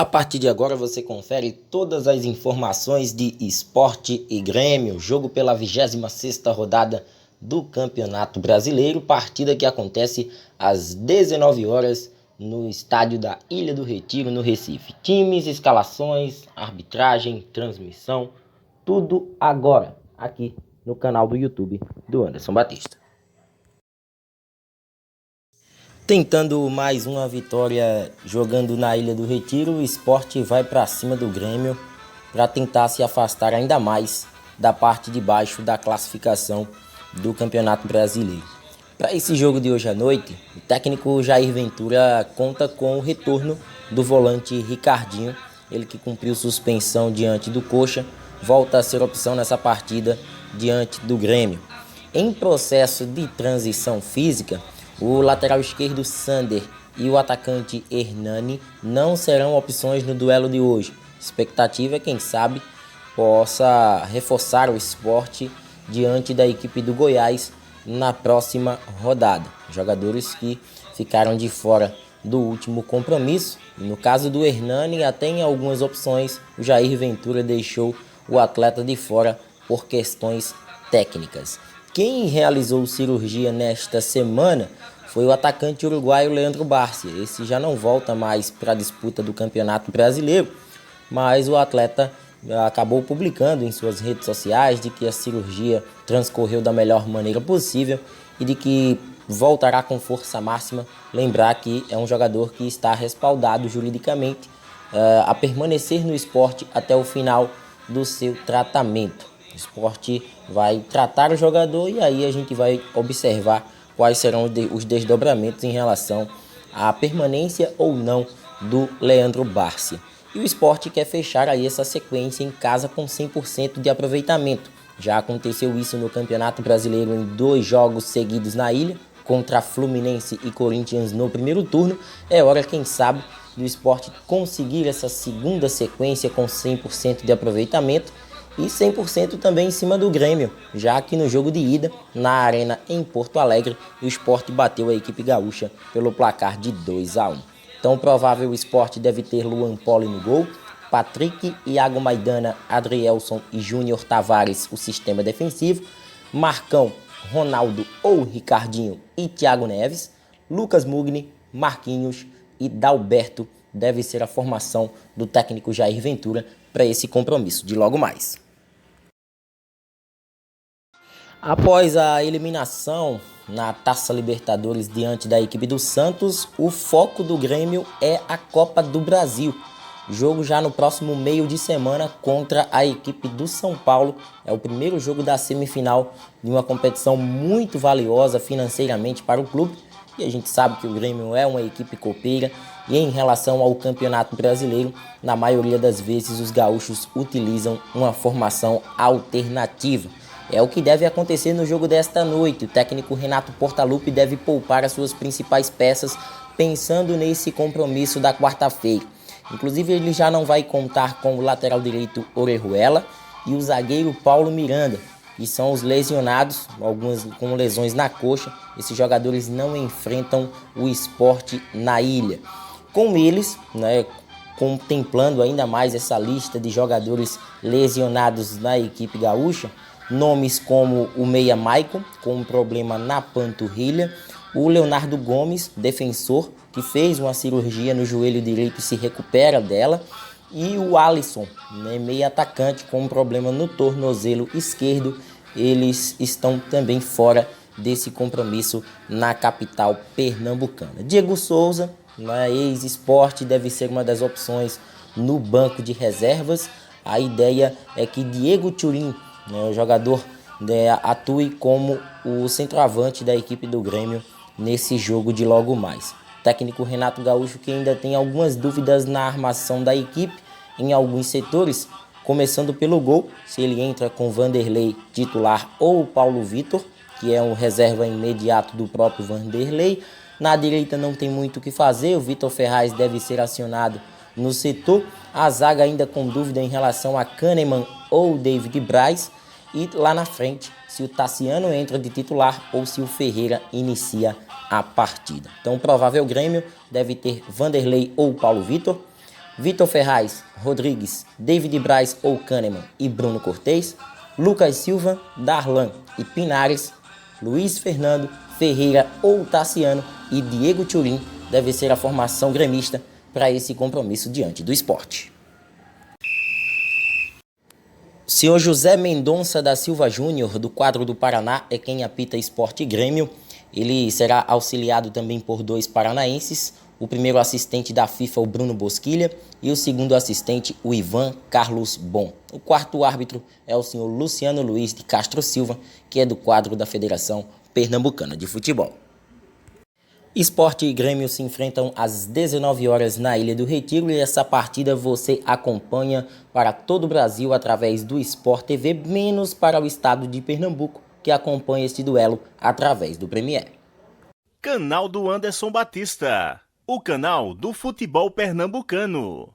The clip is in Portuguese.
A partir de agora você confere todas as informações de Sport e Grêmio, jogo pela 26ª rodada do Campeonato Brasileiro, partida que acontece às 19 horas no estádio da Ilha do Retiro, no Recife. Times, escalações, arbitragem, transmissão, tudo agora, aqui no canal do YouTube do Anderson Batista. Tentando mais uma vitória jogando na Ilha do Retiro, o Sport vai para cima do Grêmio para tentar se afastar ainda mais da parte de baixo da classificação do Campeonato Brasileiro. Para esse jogo de hoje à noite, o técnico Jair Ventura conta com o retorno do volante Ricardinho, ele que cumpriu suspensão diante do Coxa, volta a ser opção nessa partida diante do Grêmio. Em processo de transição física, o lateral esquerdo Sander e o atacante Hernani não serão opções no duelo de hoje. A expectativa é, quem sabe, possa reforçar o Sport diante da equipe do Goiás na próxima rodada. Jogadores que ficaram de fora do último compromisso. E no caso do Hernani, até em algumas opções, o Jair Ventura deixou o atleta de fora por questões técnicas. Quem realizou cirurgia nesta semana foi o atacante uruguaio Leandro Barcia. Esse já não volta mais para a disputa do Campeonato Brasileiro, mas o atleta acabou publicando em suas redes sociais de que a cirurgia transcorreu da melhor maneira possível e de que voltará com força máxima. Lembrar que é um jogador que está respaldado juridicamente a permanecer no Sport até o final do seu tratamento. O Sport vai tratar o jogador e aí a gente vai observar quais serão os desdobramentos em relação à permanência ou não do Leandro Barcia. E o Sport quer fechar aí essa sequência em casa com 100% de aproveitamento. Já aconteceu isso no Campeonato Brasileiro em 2 jogos seguidos na ilha, contra Fluminense e Corinthians no primeiro turno. É hora, quem sabe, do Sport conseguir essa segunda sequência com 100% de aproveitamento e 100% também em cima do Grêmio, já que no jogo de ida, na Arena em Porto Alegre, o Sport bateu a equipe gaúcha pelo placar de 2-1. Então, o provável Sport deve ter Luan Poli no gol, Patrick, Iago Maidana, Adrielson e Júnior Tavares, o sistema defensivo, Marcão, Ronaldo ou Ricardinho e Thiago Neves, Lucas Mugni, Marquinhos e Dalberto deve ser a formação do técnico Jair Ventura para esse compromisso de logo mais. Após a eliminação na Taça Libertadores diante da equipe do Santos, o foco do Grêmio é a Copa do Brasil. Jogo já no próximo meio de semana contra a equipe do São Paulo. É o primeiro jogo da semifinal de uma competição muito valiosa financeiramente para o clube. E a gente sabe que o Grêmio é uma equipe copeira. E em relação ao Campeonato Brasileiro, na maioria das vezes os gaúchos utilizam uma formação alternativa. É o que deve acontecer no jogo desta noite. O técnico Renato Portaluppi deve poupar as suas principais peças pensando nesse compromisso da quarta-feira. Inclusive, ele já não vai contar com o lateral direito Orejuela e o zagueiro Paulo Miranda, que são os lesionados, alguns com lesões na coxa. Esses jogadores não enfrentam o Sport na ilha. Com eles, contemplando ainda mais essa lista de jogadores lesionados na equipe gaúcha, nomes como o meia Maicon, com um problema na panturrilha, o Leonardo Gomes, defensor, que fez uma cirurgia no joelho direito e se recupera dela, e o Alisson, meia atacante, com um problema no tornozelo esquerdo. Eles estão também fora desse compromisso na capital pernambucana. Diego Souza, ex-Sport, deve ser uma das opções no banco de reservas. A ideia é que Diego Turim, o jogador, atue como o centroavante da equipe do Grêmio nesse jogo de logo mais. O técnico Renato Gaúcho, que ainda tem algumas dúvidas na armação da equipe em alguns setores, começando pelo gol, se ele entra com Vanderlei titular ou Paulo Vitor, que é um reserva imediato do próprio Vanderlei. Na direita não tem muito o que fazer, o Vitor Ferraz deve ser acionado no setor. A zaga ainda com dúvida em relação a Kahneman ou David Braz. E lá na frente, se o Tassiano entra de titular ou se o Ferreira inicia a partida. Então o provável Grêmio deve ter Vanderlei ou Paulo Vitor, Vitor Ferraz, Rodrigues, David Braz ou Kahneman e Bruno Cortez, Lucas Silva, Darlan e Pinares, Luiz Fernando, Ferreira ou Tassiano e Diego Turim deve ser a formação gremista para esse compromisso diante do Sport. Senhor José Mendonça da Silva Júnior, do quadro do Paraná, é quem apita Sport e Grêmio. Ele será auxiliado também por 2 paranaenses, o primeiro assistente da FIFA, o Bruno Bosquilha, e o segundo assistente, o Ivan Carlos Bom. O quarto árbitro é o senhor Luciano Luiz de Castro Silva, que é do quadro da Federação Pernambucana de Futebol. Sport e Grêmio se enfrentam às 19 horas na Ilha do Retiro e essa partida você acompanha para todo o Brasil através do Sport TV, menos para o estado de Pernambuco, que acompanha este duelo através do Premiere. Canal do Anderson Batista, o canal do futebol pernambucano.